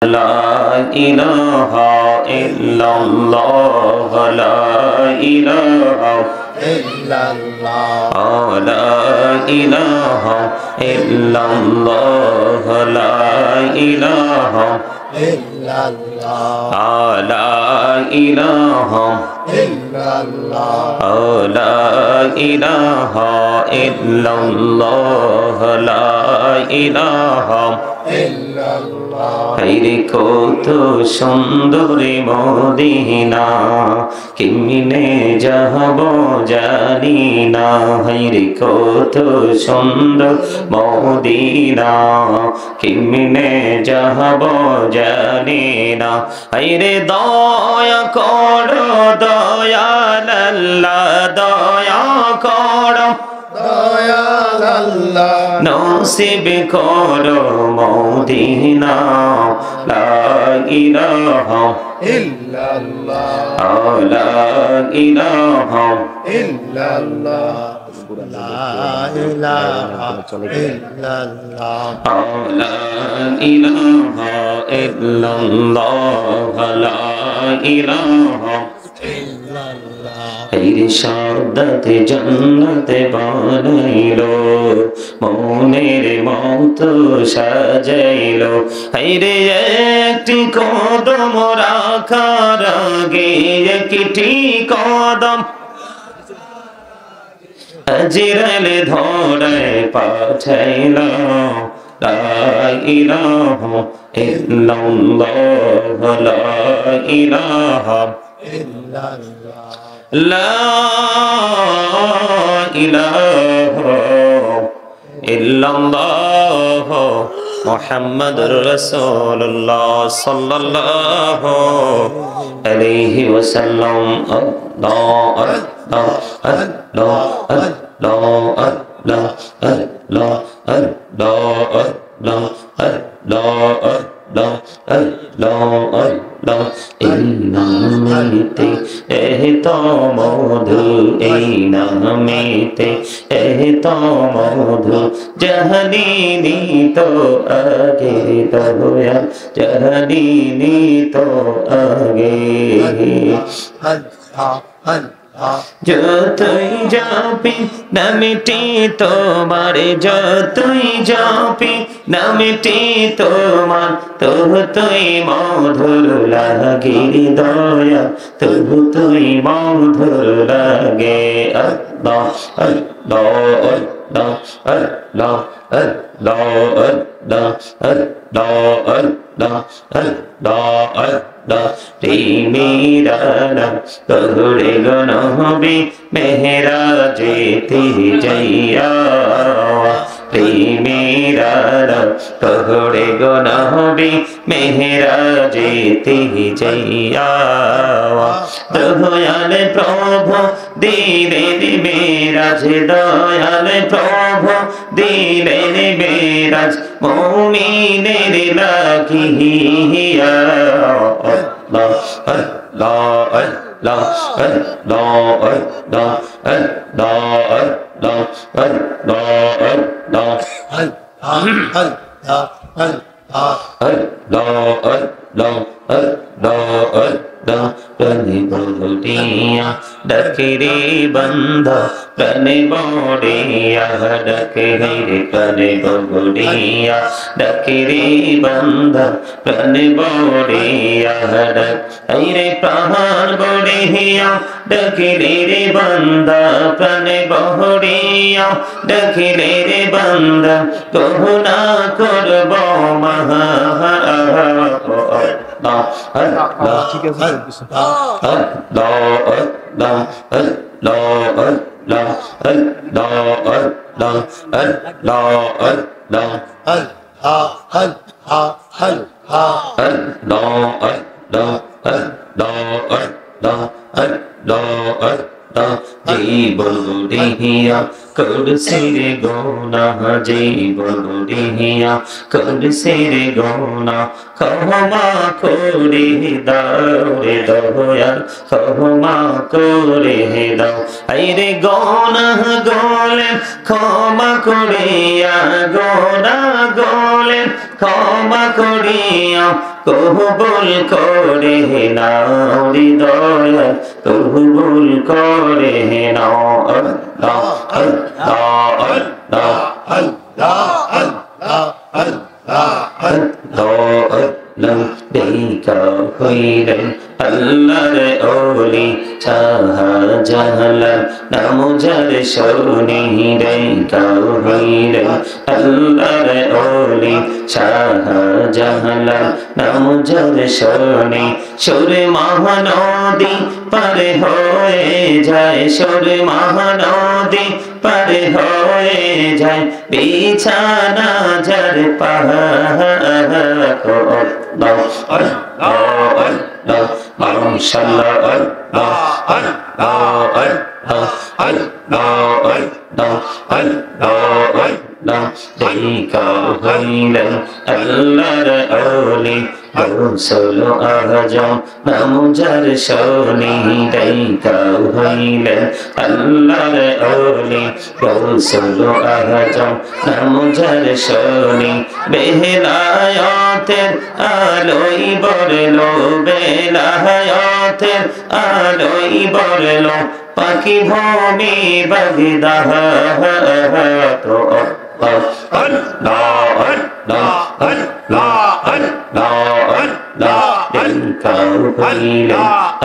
لا إله إلا الله لا إله إلا الله لا إله إلا الله لا إله إلا الله لا إله إلا الله لا إله إلا الله لا إله إلا الله হায়রে কত সুন্দর মদিনা কেমনে যাব জানি না হায়রে কত সুন্দর মদিনা কেমনে যাব জানি না হায়রে দয়া করো দয়াল আল্লাহ দয়া করো দয়াল আল্লাহ নসিব করো মদিনা লা ইলাহা ইল্লাল্লাহ লা ইলাহা ইল্লাল্লাহ লা ইলাহা ইল্লাল্লাহ লা ইলাহা ইল্লাল্লাহ লা ইলাহা ইরশাদাতে জান্নাতে বানাইলো মনের মতো সাজাইলো হায়রে একটি কদম রাখার আগে একটি কদম আজরাইল ধরে পাঠাইলো লা ইলাহা ইল্লাল্লাহ লা ইলাহা ইল্লাল্লাহ লা ইলাহা ইল্লাল্লাহ মুহাম্মাদুর রাসূলুল্লাহ সাল্লাল্লাহু আলাইহি ওয়াসাল্লাম আল্লাহ আল্লাহ আল্লাহ আল্লাহ আল্লাহ আল্লাহ আল্লাহ আল্লাহ আল্লাহ আল্লাহ এই নামেতে এত মধু এই নামেতে এত মধু জাহানিনি তো আগে দয়াল জাহানিনি তো আগে যতই যাবি নামটি তোমার যতই যাবি নামটি তোমার তুই মধুর লাগে দয়া তুই মধুর লাগে আল্লাহ আল্লাহ আল্লাহ আল্লাহ আল্লাহ আল্লাহ আল্লাহ আল্লাহ আল্লাহ আল্লাহ প্রেমেরা নাম তোরে গনবি মেহরাজেতে যাইয়া প্রেমেরা নাম তোরে গনবি মেহরাজেতে যাইয়া দয়াল প্রভু দিলেন মেরাজ দয়াল প্রভু দিলেন মেরাজ মুমিনের লাগিয়া Allah Allah Allah Allah Allah Allah Allah প্রাণে বড়িয়া ডাকে রে বন্ধা প্রাণে বড়িয়া ডাকে রে প্রাণে বড়িয়া ডাকে রে বন্ধা প্রাণে বড়িয়া ডাকে রে প্রাণ বড়িয়া ডাকে রে বন্ধা প্রাণে বড়িয়া ডাকে রে বন্ধা করুণা করব মহা ঠিক আছে Allah Allah Allah Allah Allah Allah Allah জীবনিয়া করছে রে গোনা জীবনিয়া করছে রে গোনা ক্ষমা করে দাও রে দয়াল ক্ষমা করে দাও আইরে গোনা গোলে ক্ষমা করিয়া গোনা গোলে ক্ষমা করিয়া কবুল করে নাও রে দয়াল কবুল করে নাও আল্লাহ আল্লাহ আল্লাহ আল্লাহ আল্লাহ আল্লাহ দেখা হইলেন আল্লাহর ওলি শাহজালাল নাম যার শুনি দেখা হইলেন আল্লাহর ওলি শাহজালাল নাম যার শুনি সুর মহানদী পার হয়ে যায় সুর মহানদী পার হয়ে যায় বিছানা যার পাহাড় আল্লাহ আল্লাহ আল্লাহ মাশাআল্লাহ আল্লাহ আল্লাহ আল্লাহ আল্লাহ আল্লাহ দেখা হইলেন আল্লাহর ওলি গৌসুল আজম নাম যার শুনি দেখা হইলেন আল্লাহর ওলি গৌসুল আজম নাম যার শুনি বেলায়েতের আলোই বরলো বেলায়েতের আলোই বরলো পাখি ভূমি বাগদাহ তো আল্লাহ আল্লাহ আল্লাহ আল্লাহ আল্লাহ দেখা হইলেন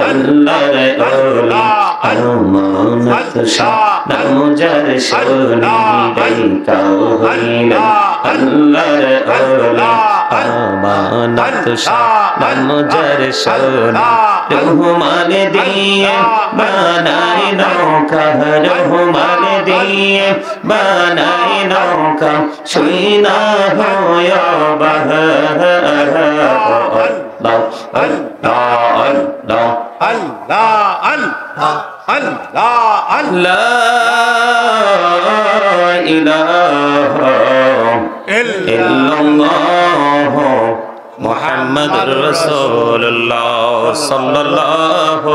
আল্লাহর ওলি আমানত শাহ নাম যার শুনি দেখা হইলেন আল্লাহর ওলি আমানত শাহ নাম যার শুনি রহমান দিয়ে বানাই নৌকা রহমান দিয়ে বানাই নৌকা শুই না হয় বাহার আল্লাহ আল্লাহ আল্লাহ আল্লাহ আল্লাহ আল্লাহ আল্লাহ ইলাহা ইল্লাল্লাহ মুহাম্মাদুর রাসূলুল্লাহ সাল্লাল্লাহু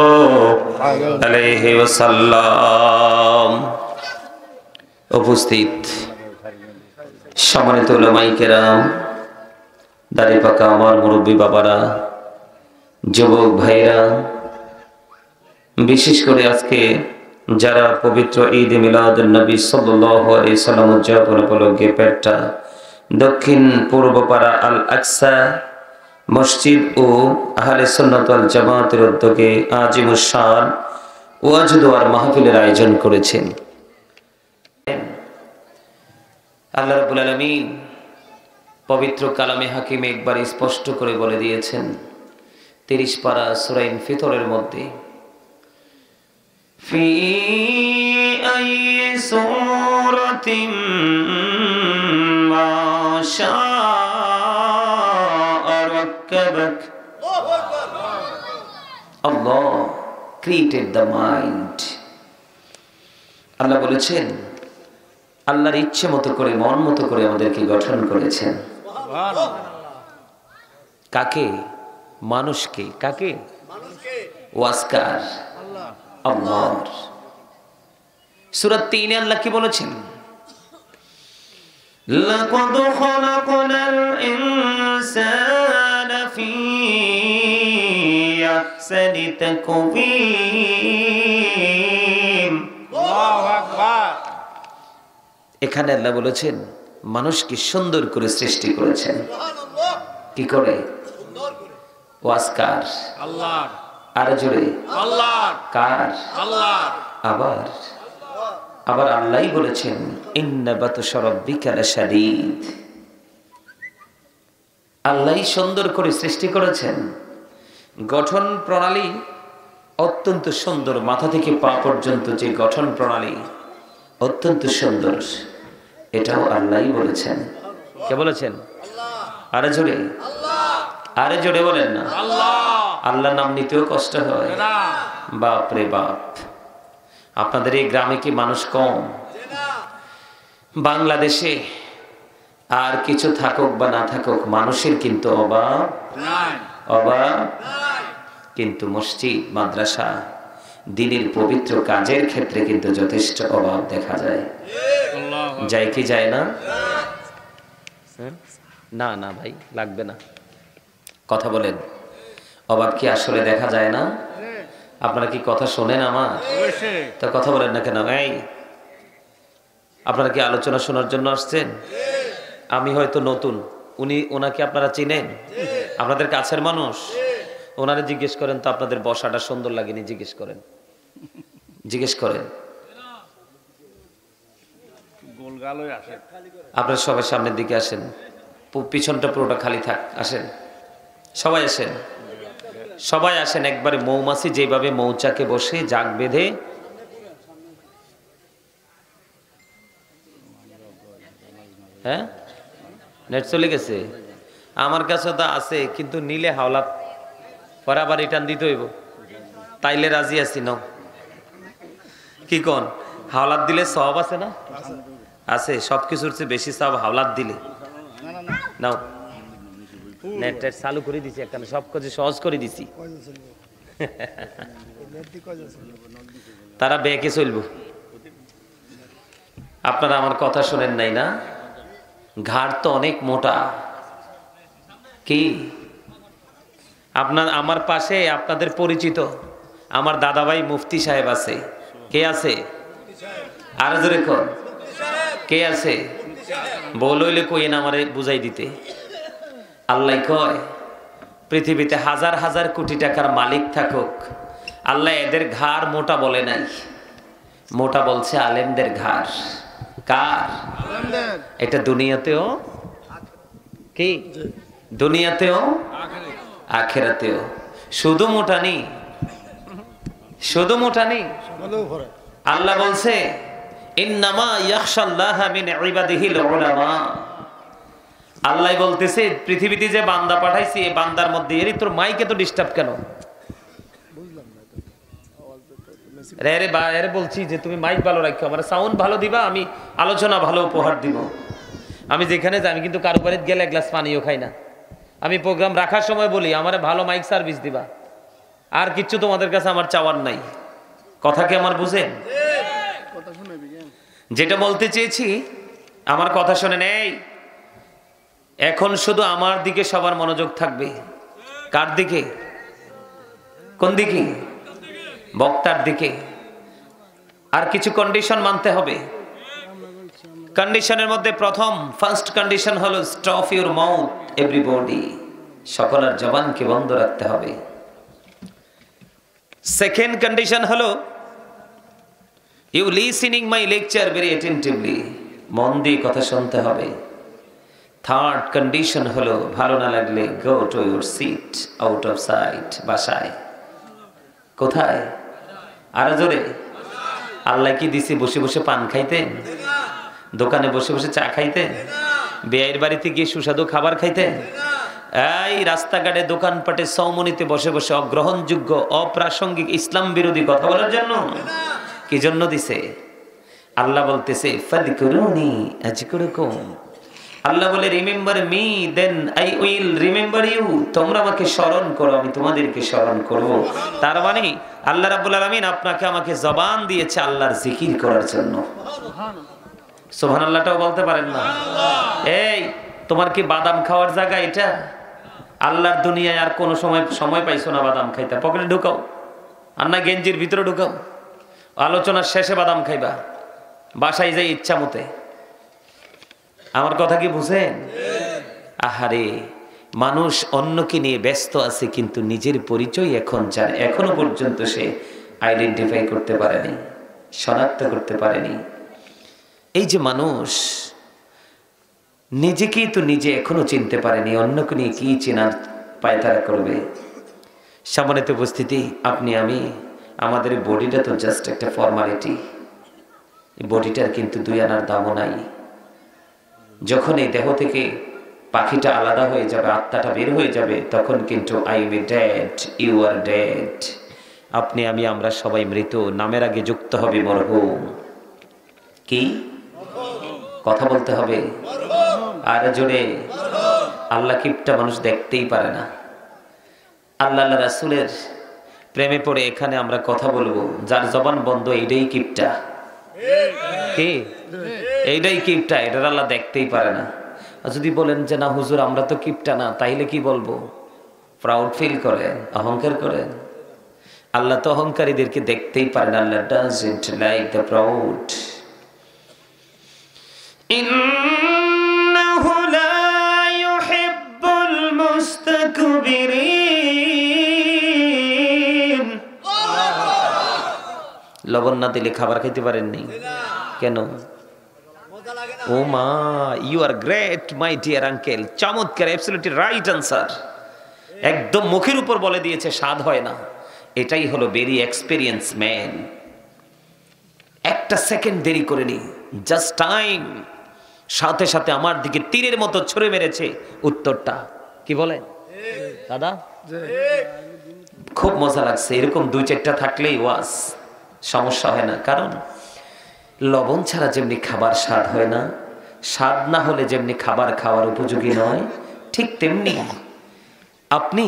আলাইহি ওয়াসাল্লাম। উপস্থিত সম্মানিত উলামায়ে কেরাম, দাড়ি পাকা আমার মুরব্বী বাবারা, যুবক ভাইরা, বিশেষ করে আজকে যারা পবিত্র ঈদ মিলাদুন নবী সাল্লাল্লাহু আলাইহি সাল্লাম উদযাপন উপলক্ষে পেটটা দক্ষিণ পূর্ব পাড়া আল আকসা মসজিদ ও আহলে সুন্নাত ওয়াল জামাতের উদ্যোগে আজিমুস শান ওয়াজ দোয়ার মাহফিলের আয়োজন করেছেন। আল্লাহ রাব্বুল আলামিন পবিত্র কালামে হাকিমে একবার স্পষ্ট করে বলে দিয়েছেন 30 পারা সূরা ইনফিতরের মধ্যে ফি আইয়ি সূরাতিন মা শাআ রাক্কাবাক। আল্লাহ created the mind. আল্লাহ বলেছেন আল্লাহর ইচ্ছে মতো করে মন মতো করে আমাদেরকে গঠন করেছেন। কাকে? মানুষকে। কাকে? ওয়াসকার আল্লাহ। সূরা 3 এ আল্লাহ কি বলেছেন? লাকাদ খালাকনাল ইনসানা ফি আহসানি তাকওয়িম। আল্লাহু আকবার। এখানে আল্লাহ বলেছেন মানুষকে সুন্দর করে সৃষ্টি করেছেন। কি করে? ওয়াসকার আল্লাহ। আর জোরে আল্লাহ। কার? আল্লাহ। আবার আল্লাহই বলেছেন ইন্না বাতশা রাব্বিকা লাশাদীদ। আল্লাহই সুন্দর করে সৃষ্টি করেছেন। গঠন প্রণালী অত্যন্ত সুন্দর, মাথা থেকে পা পর্যন্ত যে গঠন প্রণালী অত্যন্ত সুন্দর, এটাও আল্লাহই বলেছেন। কে বলেছেন? আল্লাহ। আরে জোরে বলেন না আল্লাহ। আল্লাহ নাম নিতেও কষ্ট হয়। বাপ রে বাপ, আপনাদের এই গ্রামে কি মানুষ কম? বাংলাদেশে আর কিছু থাকুক বা না থাকুক, মানুষের কিন্তু অভাব নাই। কিন্তু মসজিদ মাদ্রাসা দিনের পবিত্র কাজের ক্ষেত্রে কিন্তু যথেষ্ট অভাব দেখা যায়। যায় কি যায় না? না না ভাই লাগবে না, কথা বলেন, অবাক কি আসলে দেখা যায় না? আপনারা কি কথা শোনেন আমার? তা কথা বলেন না কেন? এই আপনারা কি আলোচনা শোনার জন্য আসছেন? আমি হয়তো নতুন, ওনাকে আপনারা চিনেন? আপনাদের কাছের মানুষ। ওনারে জিজ্ঞেস করেন তো আপনাদের বসাটা সুন্দর লাগেনি, জিজ্ঞেস করেন, জিজ্ঞেস করেন। আপনারা সবাই সামনের দিকে আসেন, পিছনটা পুরোটা খালি থাক। আসেন, সবাই আসেন, সবাই আসেন। একবারে মৌমাছি যেভাবে মৌচাকে বসে জাগ বেঁধে, হ্যাঁ নেট চলে গেছে, আমার কাছে তো আছে, কিন্তু নিলে হাওলাত পরে আবার রিটার্ন দিতে হইব। তাইলে রাজি আছি, নাও। কি কোন? হাওলাত দিলে সওয়াব আছে না? আছে, সবকিছুর চেয়ে বেশি সওয়াব হাওলাত দিলে। নাও, নেট চালু করে দিছি, এখানে সব কিছু সহজ করে দিছি। তারা বেঁকে চলবো। আপনারা আমার কথা শোনেন নাই না? ঘাড় তো অনেক মোটা। কি আপনার আমার পাশে আপনাদের পরিচিত আমার দাদাভাই মুফতি সাহেব আছে। কে আছে? আর জোরে কর, কে আছে? বলইলে কইেন আমারে বুঝাই দিতে। আল্লাহ কয়, পৃথিবীতে হাজার হাজার কোটি টাকার মালিক থাকুক, আল্লাহ এদের ঘাড় মোটা বলে নাই, মোটা বলছে আলেমদের ঘাড়। কার? এটা দুনিয়াতেও, কি দুনিয়াতেও আখিরাতেও। শুধু মোটা নেই, শুধু মোটা নেই। আল্লাহ বলছে, ইন্নামা ইয়াখশাল্লাহা মিন ইবাদিহিল উলামা। আল্লাহ বলতেছে, পৃথিবীতে যে বান্দা পাঠাইছি, এই বান্দার মধ্যে এরই তোর মাইকে তো ডিস্টার্ব কেন? আরে বলছি যে তুমি মাইক ভালো রাখো, আমার সাউন্ড ভালো দিবা, আমি আলোচনা ভালো উপহার দিব। আমি যেখানে যাই, আমি কিন্তু কারো বাড়িতে গেলে এক গ্লাস পানিও খাই না। আমি প্রোগ্রাম রাখার সময় বলি আমার ভালো মাইক সার্ভিস দিবা, আর কিচ্ছু তোমাদের কাছে আমার চাওয়ার নাই। কথা কি আমার বুঝেন? যেটা বলতে চেয়েছি, আমার কথা শোনেন। এই এখন শুধু আমার দিকে সবার মনোযোগ থাকবে। কার দিকে? কোন দিকে? বক্তার দিকে। আর কিছু কন্ডিশন মানতে হবে। কন্ডিশনের মধ্যে প্রথম, ফার্স্ট কন্ডিশন হলো স্টপ ইউর মাউথ এভরিবডি। সকলের জবানকে বন্ধ রাখতে হবে। সেকেন্ড কন্ডিশন হলো you listening my lecture very attentively. মন দিয়ে কথা শুনতে হবে। থার্ড কন্ডিশন হলো ভালো না লাগলে go to your seat, out of sight. বাসায়। কোথায়? আরো জোরে। আল্লাহ কি দিছে বসে বসে পান খাইতেন? দোকানে বসে বসে চা খাইতেন? বেয়ের বাড়িতে গিয়ে সুস্বাদু খাবার খাইতেন? এই রাস্তাঘাটে দোকানপাটে সৌমনিতে বসে বসে অগ্রহণযোগ্য অপ্রাসঙ্গিক ইসলাম বিরোধী কথা বলার জন্য? কি জন্য দিছে? আল্লাহ বলতেছে, ফাযকুরুনি আযকুরুকুম। আল্লাহ বলে, remember me then I will remember you. তোমরা আমাকে স্মরণ করো, আমি তোমাদেরকে স্মরণ করব। তার মানে আল্লাহ রাব্বুল আলামিন আপনাকে আমাকে জবান দিয়েছে আল্লাহর জিকির করার জন্য। সুবহানাল্লাহটাও বলতে পারেন না? এই তোমার কি বাদাম খাওয়ার জায়গা এটা? আল্লাহর দুনিয়ায় আর কোনো সময় পাইছো না বাদাম খাইতে? পকেটে ঢুকাও, আর না গেঞ্জির ভিতরে ঢুকাও। আলোচনার শেষে বাদাম খাইবা, বাসায় যাই ইচ্ছা মতে। আমার কথা কি বুঝেন? আহারে, মানুষ অন্যকে নিয়ে ব্যস্ত আছে, কিন্তু নিজের পরিচয় এখন জানে, এখনো পর্যন্ত সে আইডেন্টিফাই করতে পারেনি, শনাক্ত করতে পারেনি। এই যে মানুষ নিজেকেই তো নিজে এখনো চিনতে পারেনি, অন্যকে নিয়ে কি চেনার পায়তারা করবে? সম্মানিত উপস্থিতি, আপনি আমি, আমাদের বডিটা তো জাস্ট একটা ফর্মালিটি। এই বডিটার কিন্তু দুই আনার দামও নাই। যখন এই দেহ থেকে পাখিটা আলাদা হয়ে যাবে, আত্মাটা বের হয়ে যাবে, তখন কিন্তু I am dead, you are dead. আপনি আমি, আমরা সবাই মৃত। নামের আগে যুক্ত হবে মরহুম। কি কথা বলতে হবে? আর জোরে। আল্লাহ কিপটা মানুষ দেখতেই পারে না। আল্লাহ রাসূলের প্রেমে পড়ে এখানে আমরা কথা বলবো, যার জবান বন্ধ, এইটাই কিপটা। কি? এইটাই কিপটা, এটার আল্লাহ দেখতেই পারে না। আর যদি বলেন যে না হুজুর আমরা তো কিপটা না, তাইলে কি বলবো? প্রাউড ফিল করেন, অহংকার করেন? আল্লাহ তো অহংকারীদেরকে দেখতেই পারেন। আল্লাহ ডাজন্ট লাইক দ্য প্রাউড। ইন্নাহু লা ইউহিব্বুল মুস্তাকবিরিন। লবণ না দিলে খাবার খেতে পারেননি কেন? ও মা, you are great my dear uncle. চমৎকার, অ্যাবসলিউটলি রাইট আনসার। একদম মুখের উপর বলে দিয়েছে, স্বাদ হয় না। এটাই হলো ভেরি এক্সপেরিয়েন্স ম্যান। একটা সেকেন্ড দেরি করেনি, জাস্ট টাইম, সাথে সাথে আমার দিকে তীরের মতো ছুড়ে মেরেছে উত্তরটা। কি বলেন দাদা? খুব মজা লাগছে। এরকম 2-4টা থাকলেই ওয়াজ, সমস্যা হয় না। কারণ লবণ ছাড়া যেমনি খাবার স্বাদ হয় না, স্বাদ না হলে যেমনি খাবার খাওয়ার উপযোগী নয়, ঠিক তেমনি আপনি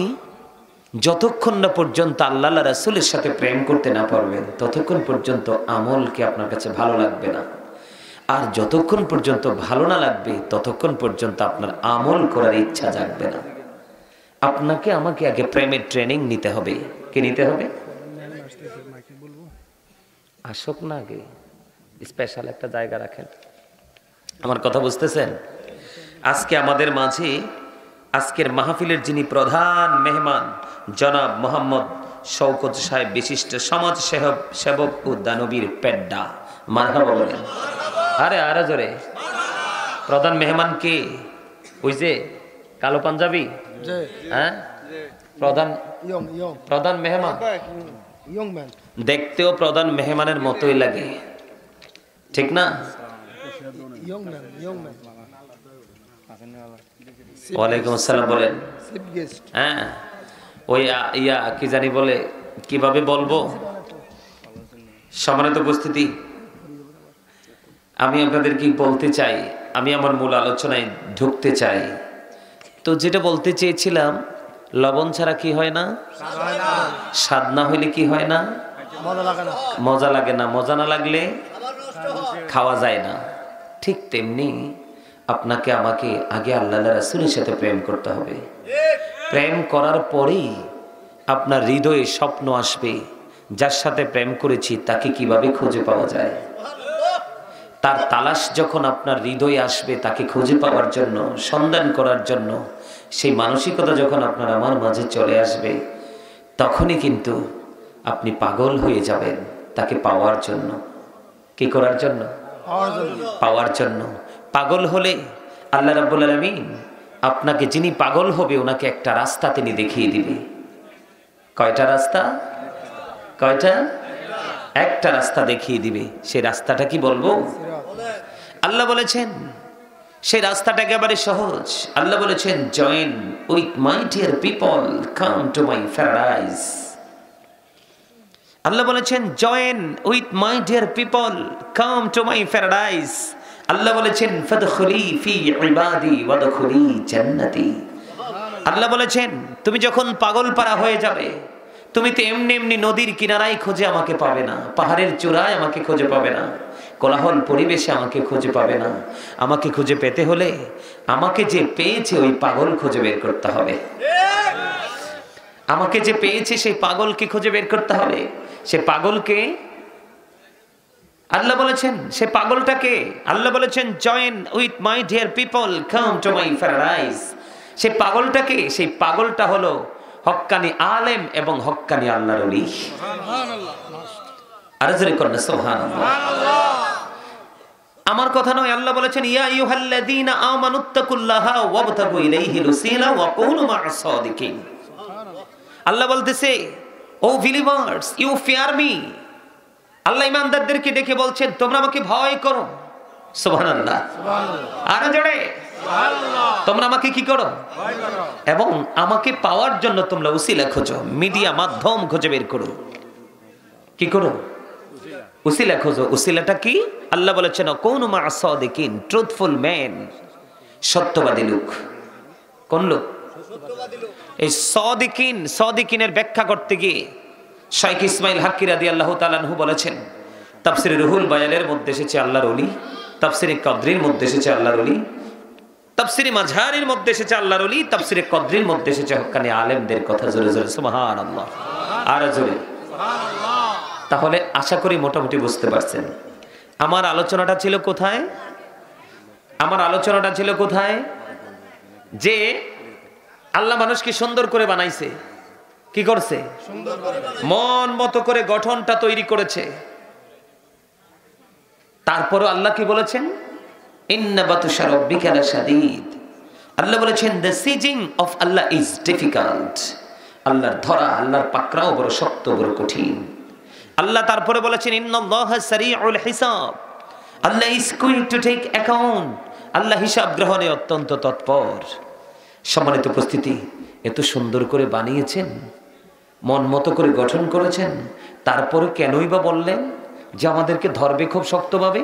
যতক্ষণ না পর্যন্ত আল্লাহ রাসূলের সাথে প্রেম করতে না পারবেন, ততক্ষণ পর্যন্ত আমলকে আপনার কাছে ভালো লাগবে না। আর যতক্ষণ পর্যন্ত ভালো না লাগবে, ততক্ষণ পর্যন্ত আপনার আমল করার ইচ্ছা জাগবে না। আপনাকে আমাকে আগে প্রেমের ট্রেনিং নিতে হবে। কি নিতে হবে? আসুক না, আগে স্পেশাল একটা জায়গা রাখেন। আমার কথা বুঝতেছেন? আজকে আমাদের মাঝে আজকের মাহফিলের যিনি প্রধান মেহমান, জনাব মোহাম্মদ শওকত সাহেব, বিশিষ্ট সমাজ সেবক ও দানবীর পেড্ডা। মারহাবা বলেন। আরে আরে জোরে। প্রধান মেহমান কে? ওই যে কালো পাঞ্জাবি? হ্যাঁ, প্রধান মেহমান। দেখতেও প্রধান মেহমানের মতোই লাগে, ঠিক না? ওয়ালাইকুম আসসালাম বলেন। হ্যাঁ, ওই কি জানি বলে, কিভাবে বলবো? সম্মানিত উপস্থিতি, আমি আপনাদের কি বলতে চাই, আমি আমার মূল আলোচনায় ঢুকতে চাই। তো যেটা বলতে চেয়েছিলাম, লবণ ছাড়া কি হয় না? স্বাদ না হইলে কি হয় না? মজা লাগে না। মজা না লাগলে খাওয়া যায় না। ঠিক তেমনি আপনাকে আমাকে আগে আল্লাহ রাসূলের সাথে প্রেম করতে হবে। প্রেম করার পরেই আপনার হৃদয়ে স্বপ্ন আসবে, যার সাথে প্রেম করেছি তাকে কিভাবে খুঁজে পাওয়া যায়। তার তালাশ যখন আপনার হৃদয়ে আসবে, তাকে খুঁজে পাওয়ার জন্য, সন্ধান করার জন্য, সেই মানসিকতা যখন আপনার আমার মাঝে চলে আসবে, তখনই কিন্তু আপনি পাগল হয়ে যাবেন তাকে পাওয়ার জন্য। কি করার জন্য? পাওয়ার জন্য। পাগল হলে আল্লাহ রাব্বুল আলামিন আপনাকে, যিনি পাগল হবে, ওনাকে একটা রাস্তা তিনি দেখিয়ে দিবে। কয়টা রাস্তা? কয়টা? একটা রাস্তা দেখিয়ে দিবে। সেই রাস্তাটা কি বলবো? আল্লাহ বলেছেন সেই রাস্তাটা একেবারে সহজ। আল্লাহ বলেছেন, join with my dear people, come to my paradise. আল্লাহ বলেছেন, join with my dear people, come to my paradise. আল্লাহ বলেছেন, ফাদখুলি ফি ইবাদি ওয়াদখুলি জান্নাতি। আল্লাহ বলেছেন, তুমি যখন পাগল পারা হয়ে যাবে, তুমি তো এমনি এমনি নদীর কিনারায় খুঁজে আমাকে পাবে না, পাহাড়ের চূড়ায় আমাকে খুঁজে পাবে না, কোলাহল পরিবেশে আমাকে খুঁজে পাবে না। আমাকে খুঁজে পেতে হলে আমাকে যে পেয়েছে ওই পাগল খুঁজে বের করতে হবে। আমাকে যে পেয়েছে সেই পাগলকে খুঁজে বের করতে হবে। সে পাগলকে আল্লাহ বলেছেন, সে পাগলটাকে আল্লাহ বলেছেন, join with my dear people, come to my paradise. সেই পাগলটাকে, সেই পাগলটা হলো হক্কানি আলেম এবং হক্কানি আল্লাহর ওলি। আর জোরে করুন সুবহানাল্লাহ। আমার কথা নয়, আল্লাহ বলেছেন, ইয়া আইয়ুহাল্লাযীনা আমানুত্তাকুল্লাহা ওয়াবতাগু ইলাইহিল ওয়াসিলা ওয়া কুনু মা'আস সাদিকিন। আল্লাহ বলতেছে, O believers, you fear me. আল্লাহ ইমানদারদেরকে ডেকে বলছেন, তোমরা আমাকে ভয় করো। সুবহানাল্লাহ, আর জোরে সুবহানাল্লাহ। তোমরা আমাকে কি করো? ভয় করো। এবং আমাকে পাওয়ার জন্য তোমরা উসিলা খোঁজো, মিডিয়া মাধ্যম খুঁজে বের করো। কি করো? উসিলা খোঁজো। উসিলাটা কি? আল্লাহ বলেছেন, কুনু মা'আস সাদিকিন, ট্রুথফুল ম্যান, সত্যবাদী লোক। কোন লোক? এই সাদিকিন, সাদিকিনের ব্যাখ্যা করতে গিয়ে শাইখ ইসমাইল হাক্কি রাদিয়াল্লাহু তাআলা আনহু বলেছেন, তাফসিরে রুহুল বায়ানের মধ্যে এসেছে আল্লাহর ওলি, তাফসিরে কদরির মধ্যে এসেছে আল্লাহর ওলি, তাফসিরে মাঝহারির মধ্যে এসেছে আল্লাহর ওলি, তাফসিরে কদরির মধ্যে এসেছে হক্কানি আলেমদের কথা। জোরে জোরে সুবহানাল্লাহ, আর জোরে সুবহানাল্লাহ। তাহলে আশা করি মোটামুটি বুঝতে পারছেন আমার আলোচনাটা ছিল কোথায়। আমার আলোচনাটা ছিল কোথায়? যে আল্লাহ মানুষকে সুন্দর করে বানাইছে। কি করছে? মন মতো করে গঠনটা তৈরি করেছে। তারপরও আল্লাহ কি বলেছেন? ইন্না বাতুশা রাব্বিকা লাশাদীদ। আল্লাহ বলেছেন the seizing of Allah is difficult. আল্লাহর ধরা, আল্লাহর পাকড়াও বড় শক্ত, বড় কঠিন। আল্লাহ তারপরে বলেছেন ইন্নাল্লাহা সারিউল হিসাব। আল্লাহ is going to take account. আল্লাহ হিসাব গ্রহণে অত্যন্ত তৎপর। সম্মানিত উপস্থিতি, এত সুন্দর করে বানিয়েছেন, মন মতো করে গঠন করেছেন, তারপরে কেনই বা বললেন যে আমাদেরকে ধরবে খুব শক্তভাবে,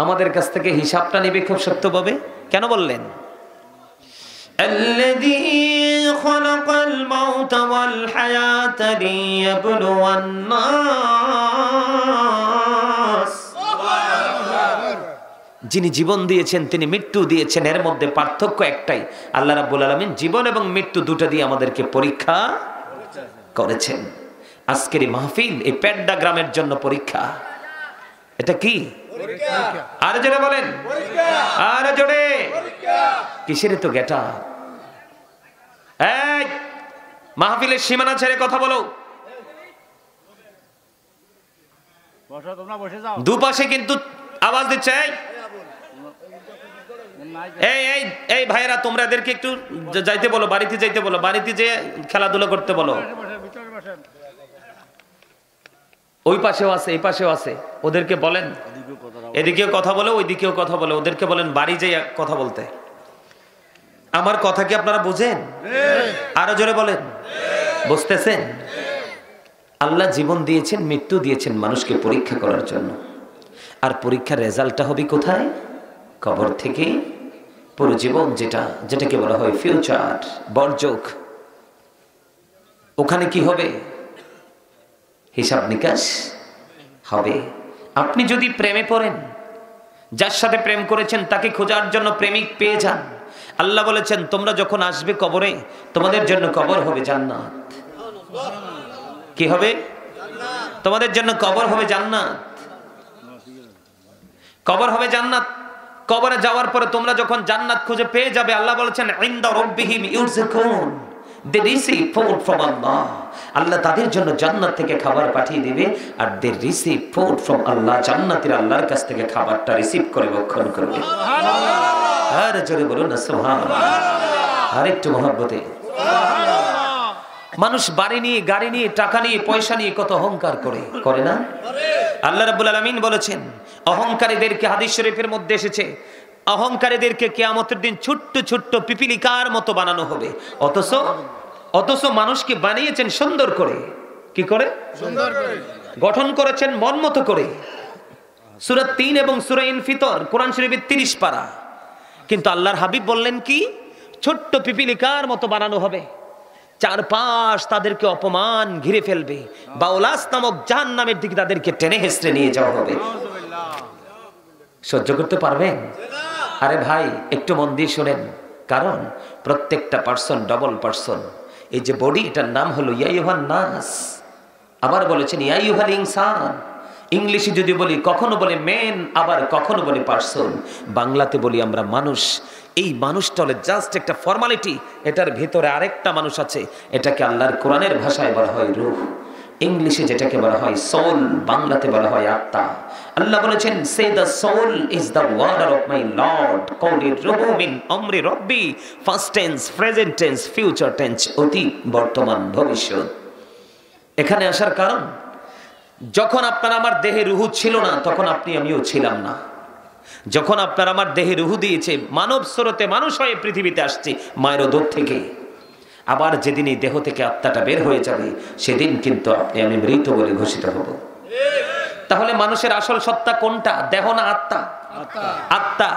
আমাদের কাছ থেকে হিসাবটা নেবে খুব শক্তভাবে? কেন বললেন? الذي خلق الموت والحياة ليبلونا যিনি জীবন দিয়েছেন তিনি মৃত্যু দিয়েছেন। এর মধ্যে পার্থক্য একটাই, আল্লাহ রাব্বুল আলামিন জীবন এবং মৃত্যু দুটো দিয়ে আমাদেরকে পরীক্ষা করেছেন। আজকের এই মাহফিল এই পেড্ডা গ্রামের জন্য পরীক্ষা। এটা কি? আর জোরে বলেন, আর জোরে। কিসের তো গেটা? এই মাহফিলের সীমানা ছেড়ে কথা বলো। দুপাশে কিন্তু আওয়াজ দিচ্ছে। এই ভাইয়েরা, তোমরা এদেরকে একটু যাইতে বলো, বাড়িতে যাইতে বলো, বাড়িতে যে খেলাধুলা করতে বলো। ওই পাশেও আছে, এই পাশেও আছে, ওদেরকে বলেন এদিকেও কথা বলে, ওইদিকেও কথা বলে, ওদেরকে বলেন বাড়ি যাই কথা বলতে। আমার কথা কি আপনারা বুঝেন? আরো জোরে বলেন, বুঝতেছেন? আল্লাহ জীবন দিয়েছেন, মৃত্যু দিয়েছেন মানুষকে পরীক্ষা করার জন্য। আর পরীক্ষার রেজাল্টটা হবে কোথায়? কবর থেকে পুরো জীবন, যেটাকে বলা হয় ফিউচার, বর্জক। ওখানে কি হবে? হিসাব নিকাশ হবে। আপনি যদি প্রেমে পড়েন, যার সাথে প্রেম করেছেন তাকে খোঁজার জন্য প্রেমিক পেয়ে যান। আল্লাহ বলেছেন তোমরা যখন আসবে কবরে, তোমাদের জন্য কবর হবে জান্নাত। কি হবে? তোমাদের জন্য কবর হবে জান্নাত। কবর হবে জান্নাত। কবরে যাওয়ার পরে তোমরা যখন জান্নাত খুঁজে পেয়ে যাবে, আল্লাহ বলেছেন ইনদা রাব্বিহিম ইউরযাকুন, দে রিসিভ ফুড ফ্রম আল্লাহ। আল্লাহ তাদের জন্য জান্নাত থেকে খাবার পাঠিয়ে দিবে, আর দে রিসিভ ফুড ফ্রম আল্লাহ। জান্নাতীরা আল্লাহর কাছ থেকে খাবারটা রিসিভ করে ভক্ষণ করবে। সুবহানাল্লাহ। আর জোরে বলুন না সুবহানাল্লাহ। আর একটু মহব্বতে। মানুষ বাড়ি নিয়ে, গাড়ি নিয়ে, টাকা নিয়ে, পয়সা নিয়ে কত অহংকার করে না? আল্লাহ রাব্বুল আলামিন বলেছেন অহংকারীদেরকে, হাদিস শরীফের মধ্যে এসেছে, অহংকারীদেরকে কিয়ামতের দিন ছোট্ট ছোট্ট পিপিলিকার মতো বানানো হবে। অথচ মানুষকে বানিয়েছেন সুন্দর করে। কি করে? সুন্দর করে গঠন করেছেন, মন মতো করে। সূরা ৩ এবং সূরা ইনফিতর, কোরআন শরীফের ৩০ পারা। কিন্তু আল্লাহর হাবিব বললেন কি? ছোট্ট পিপিলিকার মতো বানানো হবে। চারপাশ তাদেরকে অপমান ঘিরে ফেলবে। বাউলাস নামক জাহান্নামের দিকে তাদেরকে টেনে হেসড়ে নিয়ে যাওয়া হবে। সহ্য করতে পারবেন? আরে ভাই, একটু মন দিয়ে শোনেন, কারণ প্রত্যেকটা পার্সন ডবল পার্সন। এই যে বডি, এটার নাম হলো ইয়া আইয়ুহান নাস। আবার বলেছেন ইয়া আইয়ুহাল ইনসান। ইংলিশে যদি বলি কখনো বলে মেন, আবার কখনো বলে পার্সন। বাংলাতে বলি আমরা মানুষ। এই মানুষটা হলো জাস্ট একটা ফর্মালিটি, এটার ভিতরে আরেকটা মানুষ আছে। এটাকে আল্লাহর কোরআনের ভাষায় বলা হয় রূহ, ইংলিশে যেটাকে বলা হয় সোল, বাংলাতে বলা হয় আত্মা। আল্লাহ বলেছেন say the soul is the warder of my lord, কওলি রূহু মিন আমরি রব্বি। First tense, present tense, future tense, অতীত, বর্তমান, ভবিষ্যৎ। এখানে আসার কারণ, যখন আপনার আমার দেহে রুহু ছিল না, তখন আপনি আমিও ছিলাম না। যখন আপনার আমার দেহে রুহু দিয়েছে, মানব স্রোতে মানুষ হয়ে পৃথিবীতে আসছে মায়ের উদর থেকে। আবার যেদিন এই দেহ থেকে আত্মাটা বের হয়ে যাবে, সেদিন কিন্তু আপনি আমি মৃত বলে ঘোষিত হব। তাহলে মানুষের আসল সত্তা কোনটা? দেহ না আত্মা? আত্মা।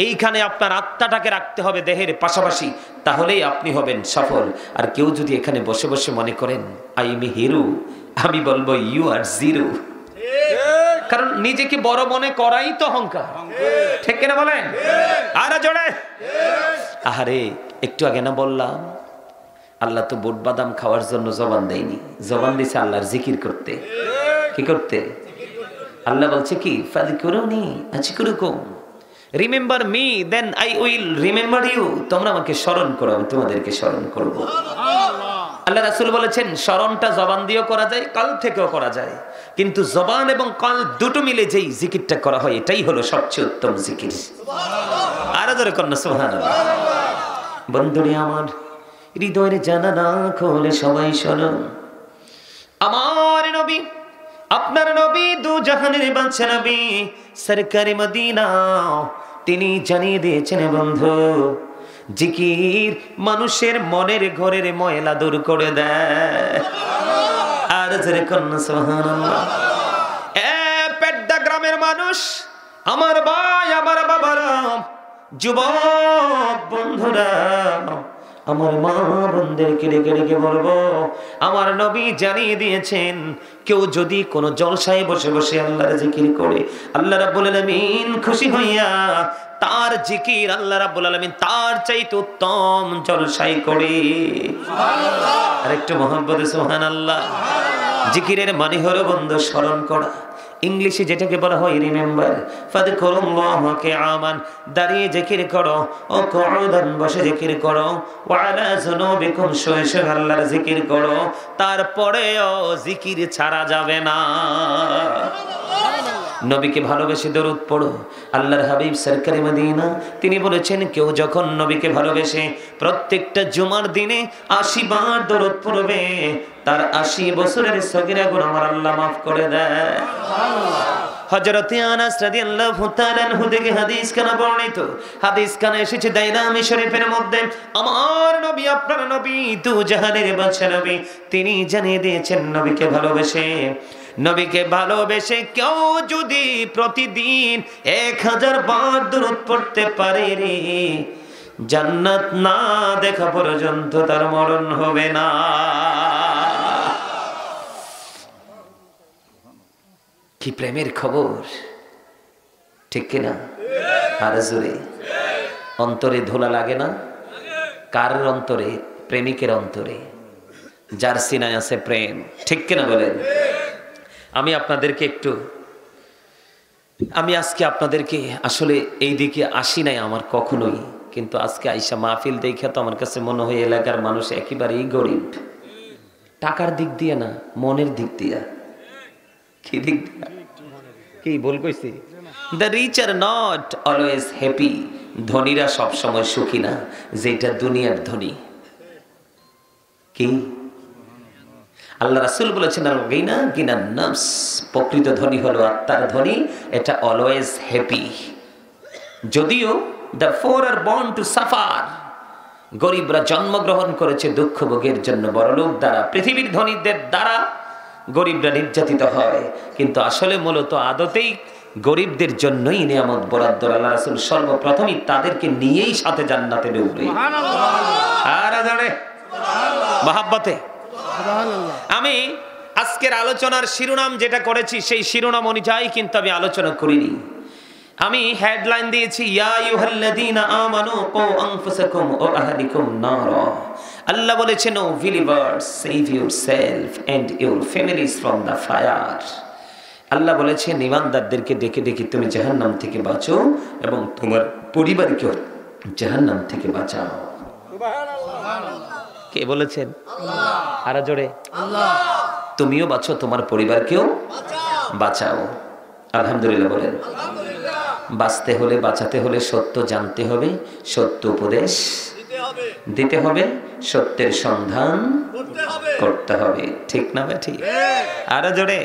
এইখানে আপনার আত্মাটাকে রাখতে হবে দেহের পাশাপাশি, তাহলেই আপনি হবেন সফল। আর কেউ যদি এখানে বসে বসে মনে করেন আই এম এ হিরো, আমি বলবো ইউ আর জিরো। কারণ নিজেকে বড় মনে করাই তো অহংকার। ঠিক কিনা বলেন? আর জোরে আহারে, একটু আগে না বললাম আল্লাহ তো বুট বাদাম খাওয়ার জন্য জবান দেয়নি, জবান দিছে আল্লাহর জিকির করতে। কি করতে? আল্লাহ বলছে কি, ফাযকুরুনি আযকুরুকুম, remember me then I will remember you. তোমরা আমাকে স্মরণ করো, আমি তোমাদেরকে স্মরণ করব। আল্লাহ রাসূল বলেছেন স্মরণটা জবান দিয়েও করা যায়, কাল থেকেও করা যায়, কিন্তু জবান এবং কাল দুটো মিলে যেই জিকিরটা করা হয় এটাই হলো সবচেয়ে উত্তম জিকির। আর জোরে কন্যা সুবহানাল্লাহ। বন্ধুরে আমার, হৃদয়ের জানালা খোলে সবাই শোনো, আমার নবী, আপনার নবী, দু জাহানের বাদশা নবী সরকারে মদিনা, তিনি জানিয়ে দিয়েছেন বন্ধু, জিকির মানুষের মনের ঘরের ময়লা দূর করে দেয়। আর জোরে কন্যা সুবহানাল্লাহ। পেড্ডা গ্রামের মানুষ, আমার ভাই, আমার বাবারা, যুবক বন্ধুরা, আমার মা বোনদেরকে ডেকে ডেকে বলবো, আমার নবী জানিয়ে দিয়েছেন কেউ যদি কোনো জলসায় বসে বসে আল্লাহর জিকির করে, আল্লাহ রাব্বুল আলামিন খুশি হইয়া তার জিকির আল্লাহ রাব্বুল আলামিন তার চাইতে উত্তম জলসায় করে। আর একটু মহব্বতে সুবহানাল্লাহ। জিকিরের মানে হলো বন্ধু স্মরণ করা, ইংলিশে যেটাকে বলা হয় রিমেম্বার। ফাযকুরুল্লাহা কিয়ামান, দাঁড়িয়ে জিকির করো, ও কুউদান, বসে জিকির করো, ওয়া আলা যুনুবিকুম, শুয়ে শুয়ে আল্লাহর জিকির করো। তারপরেও জিকির ছাড়া যাবে না। নবীকে ভালোবেসে দরুদ পড়ো। আল্লাহর হাবিব সরকারে মদিনা তিনি বলেছেন কেউ যখন নবীকে ভালোবেসে প্রত্যেকটা জুমার দিনে 80 বার দরুদ পড়বে, তার 80 বছরের সগীরা গুনাহ আমার আল্লাহ মাফ করে দেয়। হযরত আনাস রাদিয়াল্লাহু তাআলা আনহু থেকে হাদিস কানা বর্ণিত, হাদিস কানা এসেছে দাইরামি শরীফের মধ্যে, আমার নবী, আপনার নবী, দু জাহানের বাদশা নবী, তিনি জানিয়ে দিয়েছেন নবীকে ভালোবেসে কেউ যদি প্রতিদিন 1000 বার দরুদ পড়তে পারে রে, জান্নাত না দেখা পর্যন্ত তার মরণ হবে না। কি প্রেমের খবর, ঠিক কিনা? আর জোরে, অন্তরে ধুলা লাগে না? কার অন্তরে? প্রেমিকের অন্তরে, যার সিনায় আছে প্রেম, ঠিক কিনা বলেন? আমি আজকে আপনাদেরকে আসলে এই দিকে আসি নাই আমার কখনোই, কিন্তু আজকে আইসা মাহফিল দেখে তো আমার কাছে মনে হয় এলাকার মানুষ একেবারেই গরিব। টাকার দিক দিয়ে না, মনের দিক দিয়া। কি দিক দিয়া? কি বল কইছি? The rich are not always happy, ধনীরা সবসময় সুখী না, যেটা দুনিয়ার ধনী। কি আল্লাহ রাসূল বলেছেন, আল গিনা গিনান নাফস, প্রকৃত ধনী হলো আত্মার ধনী, এটা অলওয়েজ হ্যাপি। যদিও the four are born to suffer, গরিবরা জন্মগ্রহণ করেছে দুঃখ ভোগের জন্য, বড়লোক দ্বারা, পৃথিবীর ধনীদের দ্বারা গরিবরা নির্যাতিত হয়, কিন্তু আসলে মূলত আদতেই গরিবদের জন্যই নিয়ামত বরাদ্দ। আল্লাহ রাসূল সর্বপ্রথমই তাদেরকে নিয়েই সাথে জান্নাতে ঢুকবে। আর জানে মহাব্বতে আমি আজকের আলোচনার শিরোনাম যেটা করেছি সেই শিরোনাম অনুযায়ী কিন্তু আমি আলোচনা করিনি। আমি হেডলাইন দিয়েছি, ইয়া আইয়ুহাল্লাযীনা আমানু কু আনফুসাকুম ওয়া আহলিকুম নারা। আল্লাহ বলেছেন, O believers, save yourself and your families from the fire. আল্লাহ বলেছেন ঈমানদারদেরকে ডেকে ডেকে তুমি জাহান্নাম থেকে বাঁচো এবং তোমার পরিবারকেও জাহান্নাম থেকে বাঁচাও। কে বলেছেন? আল্লাহ। আর জোরে আল্লাহ। তুমিও বাঁচো, তোমার পরিবারকেও বাঁচাও। আলহামদুলিল্লাহ বলেন। বাঁচতে হলে, বাঁচাতে হলে সত্য জানতে হবে, সত্য উপদেশ দিতে হবে, সত্যের সন্ধান করতে হবে, ঠিক না ভাই? ঠিক। আর জোরে